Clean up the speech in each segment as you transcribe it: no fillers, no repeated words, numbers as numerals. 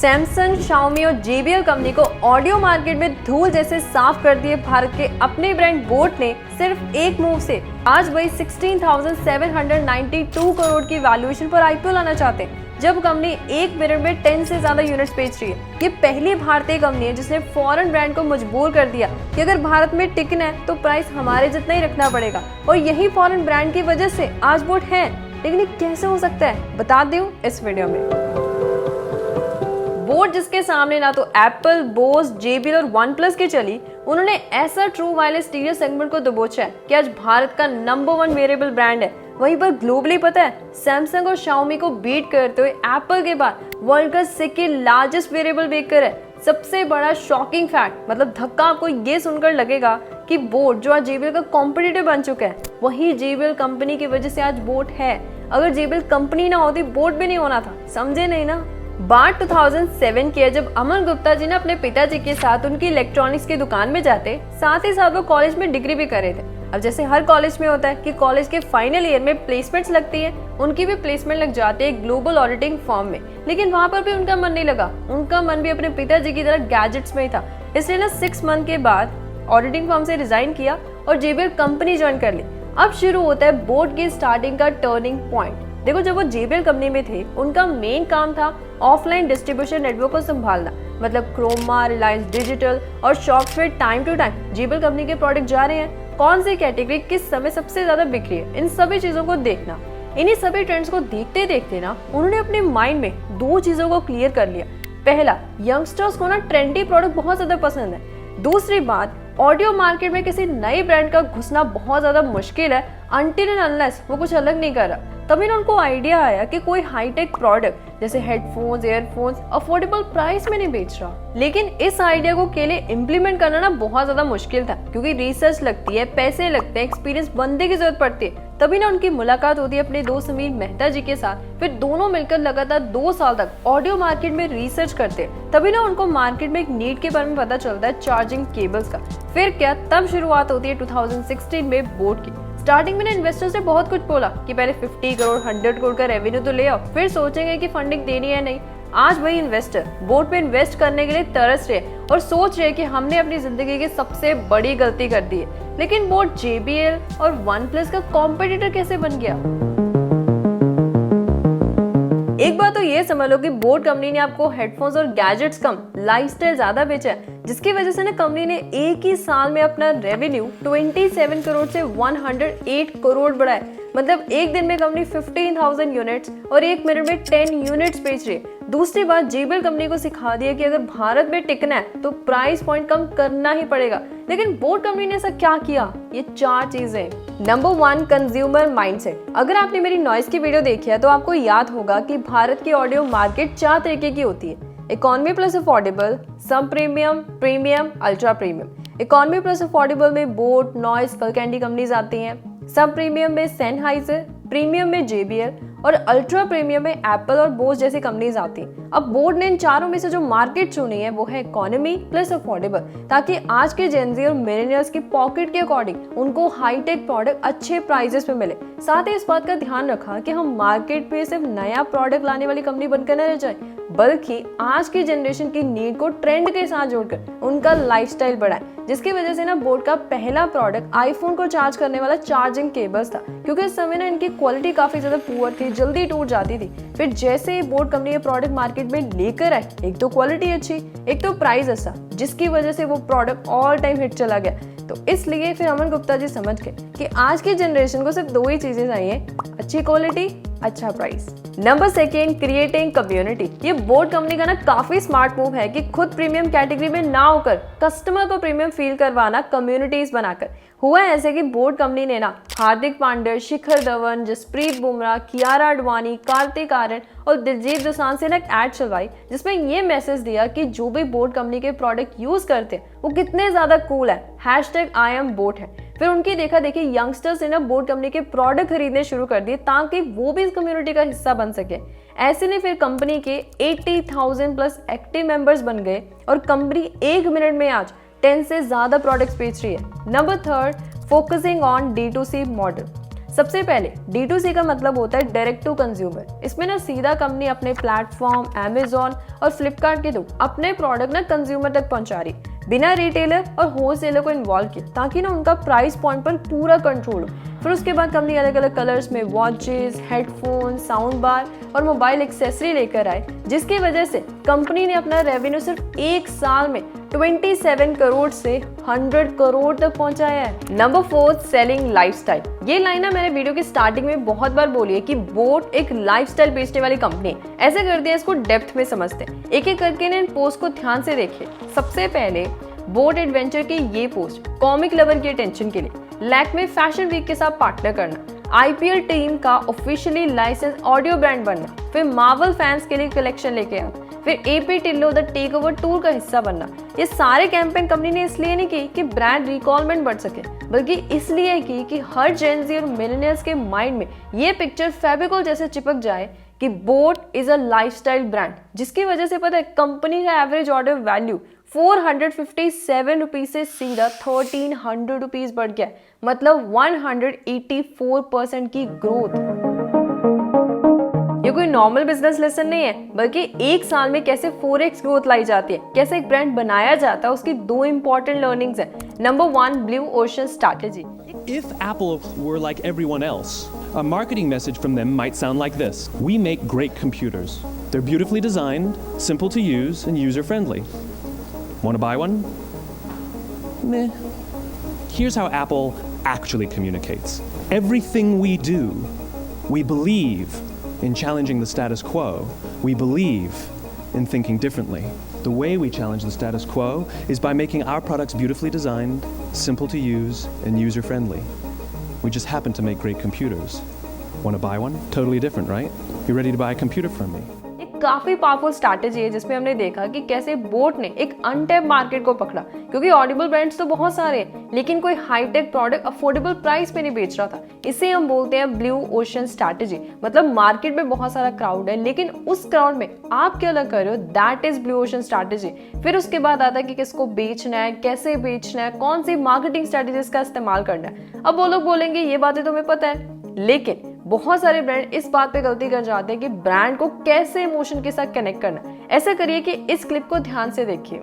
Samsung, Xiaomi और JBL company को audio market में धूल जैसे साफ कर दिए भारत के अपने ब्रांड बोट ने सिर्फ एक मूव से। आज वही 16,792 करोड़ की वैल्यूएशन पर IPO लाना चाहते हैं, जब कंपनी एक मिनट में 10 से ज्यादा यूनिट्स बेच रही है। ये पहली भारतीय कंपनी है जिसने फॉरेन ब्रांड को मजबूर कर दिया कि अगर भारत में टिकना है तो प्राइस हमारे जितना ही रखना पड़ेगा, और यही फॉरेन ब्रांड की वजह से आज बोट है। लेकिन ये कैसे हो सकता है, बता दूं इस वीडियो में। बोट जिसके सामने ना तो एप्पल, बोस, JBL और OnePlus की चली, उन्होंने ऐसा ट्रू वायरलेस स्टीरियो सेगमेंट को दबोचा है कि आज भारत का नंबर 1 वेरिएबल ब्रांड है। वहीं पर ग्लोबली पता है, सैमसंग और शाओमी को बीट करते हुए एप्पल के बाद वर्ल्ड का सेकंड लार्जेस्ट वेरिएबल बेकर है। सबसे बड़ा शॉकिंग फैक्ट, मतलब धक्का आपको ये सुनकर लगेगा कि बोट जो आज JBL का कॉम्पिटिटर बन चुका है, वही JBL कंपनी की वजह से आज बोट है। अगर JBL कंपनी ना होती, बोट भी नहीं होना था। समझे नहीं ना। बात 2007 की है, जब अमन गुप्ता जी ने अपने पिताजी के साथ उनकी इलेक्ट्रॉनिक्स की दुकान में जाते, साथ ही साथ वो कॉलेज में डिग्री भी कर रहे थे। अब जैसे हर कॉलेज में होता है कि कॉलेज के फाइनल ईयर में प्लेसमेंट्स लगती है, उनकी भी प्लेसमेंट लग जाती है ग्लोबल ऑडिटिंग फर्म में। लेकिन वहां पर भी उनका मन नहीं लगा, उनका मन भी अपने पिताजी की तरह गैजेट्स में ही था। इसलिए ना 6 मंथ के बाद ऑडिटिंग फर्म से रिजाइन किया और JBL कंपनी ज्वाइन कर ली। अब शुरू होता है बोट की स्टार्टिंग का टर्निंग पॉइंट। देखो, जब वो JBL कंपनी में थे, उनका मेन काम था ऑफलाइन डिस्ट्रीब्यूशन नेटवर्क को संभालना, मतलब क्रोमा, रिलायंस डिजिटल और शॉप्स में time to time JBL company के प्रोडक्ट जा रहे हैं, कौन सी कैटेगरी किस समय सबसे ज्यादा बिक रही है, इन सभी चीजों को देखना। इन्हीं सभी ट्रेंड्स को देखते देखते ना उन्होंने अपने माइंड में 2 चीजों को क्लियर कर लिया। पहला, यंगस्टर्स को ना ट्रेंडी प्रोडक्ट बहुत ज्यादा पसंद है। दूसरी बात, ऑडियो मार्केट में किसी नए ब्रांड का घुसना बहुत ज्यादा मुश्किल है अनटिल एंड अनलेस वो कुछ अलग नहीं कर रहा। तभी ना उनको आइडिया आया कि कोई हाईटेक प्रोडक्ट जैसे हेडफोन्स, एयरफोन्स अफोर्डेबल प्राइस में नहीं बेच रहा। लेकिन इस आइडिया को के लिए इम्प्लीमेंट करना ना बहुत ज्यादा मुश्किल था, क्योंकि रिसर्च लगती है, पैसे लगते हैं, एक्सपीरियंस बंदे की जरूरत पड़ती है। तभी ना उनकी मुलाकात होती है अपने दोस्त समीर मेहता जी के साथ। फिर दोनों मिलकर लगातार 2 साल तक ऑडियो मार्केट में रिसर्च करते हैं। तभी ना उनको मार्केट में एक नीड के बारे में पता चलता है, चार्जिंग केबल्स का। फिर क्या, तब शुरुआत होती है 2016 में बोट की। स्टार्टिंग में ना इन्वेस्टर्स ने बहुत कुछ बोला कि पहले 50 करोड़ 100 करोड़ का रेवेन्यू तो ले आओ, फिर सोचेंगे कि फंडिंग देनी है नहीं। आज वही इन्वेस्टर बोट पे इन्वेस्ट करने के लिए तरस रहे और सोच रहे कि हमने अपनी जिंदगी की सबसे बड़ी गलती कर दी है। लेकिन बोट JBL और OnePlus का कॉम्पिटिटर कैसे बन गया? एक बात तो ये समझ लो कि बोट कंपनी ने आपको हेडफोन्स और गैजेट्स कम लाइफस्टाइल ज्यादा बेचा है, जिसकी वजह से ना कंपनी ने एक ही साल में अपना रेवेन्यू 27 करोड़ से 108 करोड़ बढ़ाया। मतलब एक दिन में कंपनी 15,000 यूनिट्स और एक मिनट में 10 यूनिट्स बेच रही है। दूसरी बात, JBL कंपनी को सिखा दिया कि अगर भारत में टिकना है तो प्राइस पॉइंट कम करना ही पड़ेगा। लेकिन बोट कंपनी ने ऐसा क्या किया? ये 4 चीजें। Number 1, consumer mindset. अगर आपने मेरी नॉइस की वीडियो देखी है तो आपको याद होगा कि भारत की ऑडियो मार्केट 4 तरीके की होती है: इकोनॉमी प्लस अफोर्डेबल, सब premium, premium, ultra premium. Economy plus affordable में बोट, नॉइस, स्कलकैंडी कंपनीज आती हैं। सब प्रीमियम में सेनहाइजर, प्रीमियम में JBL और अल्ट्रा प्रीमियम में एप्पल और बोस जैसी कंपनीज आती हैं। अब बोर्ड ने इन चारों में से जो मार्केट चुनी है वो है इकोनॉमी प्लस अफोर्डेबल, ताकि आज के जेनजी और मिलेनियल्स की पॉकेट के अकॉर्डिंग उनको हाईटेक प्रोडक्ट अच्छे प्राइसेस पे मिले। साथ ही इस बात का ध्यान रखा कि हम मार्केट पे सिर्फ नया प्रोडक्ट लाने वाली कंपनी बनकर न रह जाए, बल्कि आज की जनरेशन की नीड को ट्रेंड के साथ जोड़कर उनका लाइफस्टाइल बढ़ाए। जिसकी वजह से ना बोट का पहला प्रोडक्ट आईफोन को चार्ज करने वाला चार्जिंग केबल्स था, क्योंकि इस समय ना इनकी क्वालिटी काफी ज्यादा पुअर थी, जल्दी टूट जाती थी। फिर जैसे ही बोट कंपनी ये प्रोडक्ट मार्केट में लेकर आए, एक तो क्वालिटी अच्छी, एक तो प्राइस अच्छा, जिसकी वजह से वो प्रोडक्ट ऑल टाइम हिट चला गया। तो इसलिए फिर अमन गुप्ता जी समझ गए कि आज की जनरेशन को सिर्फ 2 ही चीजें चाहिए: अच्छी क्वालिटी, अच्छा प्राइस। Number 2, creating community. ये बोट कंपनी का ना काफी स्मार्ट मूव है कि खुद प्रीमियम कैटेगरी में ना होकर कस्टमर को प्रीमियम फील करवाना कम्युनिटीज बनाकर। हुआ ऐसे कि बोट कंपनी ने ना हार्दिक पांड्या, शिखर धवन, जसप्रीत बुमराह, कियारा आडवाणी, कार्तिक आर्यन और दिलजीत दोसांझ से ना एक ऐड चलवाई, जिसमें ये मैसेज दिया कि जो भी बोट कंपनी के प्रोडक्ट यूज करते हैं वो कितने ज्यादा कूल है, #IamBoat है। फिर उनकी देखा देखी यंगस्टर्स ने ना बोट कंपनी के प्रोडक्ट खरीदने शुरू कर दिए ताकि वो भी इस कम्युनिटी का हिस्सा बन सके। ऐसे ने फिर कंपनी के 80,000 प्लस एक्टिव मेंबर्स बन गए और कंपनी 1 मिनट में आज 10 से ज्यादा प्रोडक्ट्स बेच रही है। Number 3, focusing on D2C model. सबसे पहले D2C का मतलब होता है डायरेक्ट टू कंज्यूमर। इसमें ना सीधा कंपनी अपने प्लेटफॉर्म Amazon और फ्लिपकार्ट के थ्रू अपने प्रोडक्ट ना कंज्यूमर तक पहुंचा रही, बिना रिटेलर और होलसेलर को इन्वॉल्व किए, ताकि ना उनका प्राइस पॉइंट पर पूरा कंट्रोल हो। फिर उसके बाद कंपनी अलग अलग कलर्स में वॉचेस, हेडफोन, साउंड बार और मोबाइल एक्सेसरी लेकर आए, जिसकी वजह से कंपनी ने अपना रेवेन्यू सिर्फ एक साल में 27 करोड़ से 100 करोड़ तक पहुंचाया है। Number 4, selling lifestyle. ये लाइन ना मैंने वीडियो की स्टार्टिंग में बहुत बार बोली है कि बोट एक लाइफस्टाइल बेचने वाली कंपनी है। ऐसे कर दिया इसको डेप्थ में समझते हैं। एक एक करके इन पोस्ट को ध्यान से देखिए। सबसे पहले बोट एडवेंचर की ये पोस्ट कॉमिक लवर की अटेंशन के लिए, लैक्मे फैशन वीक के साथ पार्टनर करना, आईपीएल टीम का ऑफिशियली लाइसेंस ऑडियो ब्रांड बनना, फिर मार्वल फैंस के लिए कलेक्शन लेके आना, फिर AP Dhillon the takeover tour का हिस्सा बनना। ये सारे कैंपेन कंपनी ने इसलिए नहीं की कि ब्रांड रिकॉलमेंट बढ़ सके, बल्कि इसलिए की कि हर जेनजी और मिलेनियल्स के माइंड में ये पिक्चर फेविकोल जैसे चिपक जाए कि boat is a lifestyle brand, जिसकी वजह से पता है कंपनी का एवरेज ऑर्डर वैल्यू 457 रुपीज से सीधा 1300 रुपीज बढ़ गया, मतलब 184% की ग्रोथ। ये कोई नॉर्मल बिजनेस लेसन नहीं है, बल्कि एक साल में कैसे 4x ग्रोथ लाई जाती है, कैसे एक ब्रांड बनाया जाता है, उसकी दो इंपॉर्टेंट लर्निंग्स है। Number 1, blue ocean strategy. If Apple were like everyone else, a marketing message from them might sound like this: we make great computers. They're beautifully designed, simple to use, and user-friendly. Want to buy one? Meh. Here's how Apple actually communicates. Everything we do, we believe in challenging the status quo. We believe in thinking differently. The way we challenge the status quo is by making our products beautifully designed, simple to use, and user-friendly. We just happen to make great computers. Want to buy one? Totally different, right? You ready to buy a computer from me? काफी powerful strategy है, जिसमें हमने देखा कि कैसे boat ने एक untapped market को पकड़ा, क्योंकि ऑडिबल ब्रांड्स तो बहुत सारे हैं, लेकिन कोई हाईटेक प्रोडक्ट अफोर्डेबल प्राइस पे नहीं बेच रहा था। इसे हम बोलते हैं ब्लू ओशन स्ट्रैटेजी। मतलब मार्केट में बहुत सारा क्राउड है, लेकिन उस क्राउड में आप क्या अलग कर रहे हो, that is blue ocean strategy. फिर उसके बाद आता है कि किसको बेचना है, कैसे बेचना है, कौन सी मार्केटिंग स्ट्रैटेजीज का इस्तेमाल करना है। अब वो लोग बोलेंगे ये बातें तुम्हें पता है, लेकिन बहुत सारे ब्रांड इस बात पे गलती कर जाते हैं कि ब्रांड को कैसे इमोशन के साथ कनेक्ट करना। ऐसा करिए कि इस क्लिप को ध्यान से देखिए।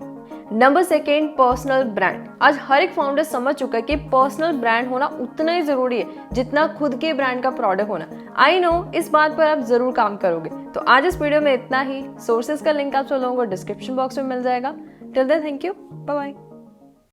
Number 2, personal brand. आज हर एक फाउंडर समझ चुका है कि पर्सनल ब्रांड होना उतना ही जरूरी है जितना खुद के ब्रांड का प्रोडक्ट होना। आई नो इस बात पर आप जरूर काम करोगे। तो आज इस वीडियो में इतना ही। सोर्सेज का लिंक आप सब लोगों को डिस्क्रिप्शन बॉक्स में मिल जाएगा। Till then thank you, bye bye.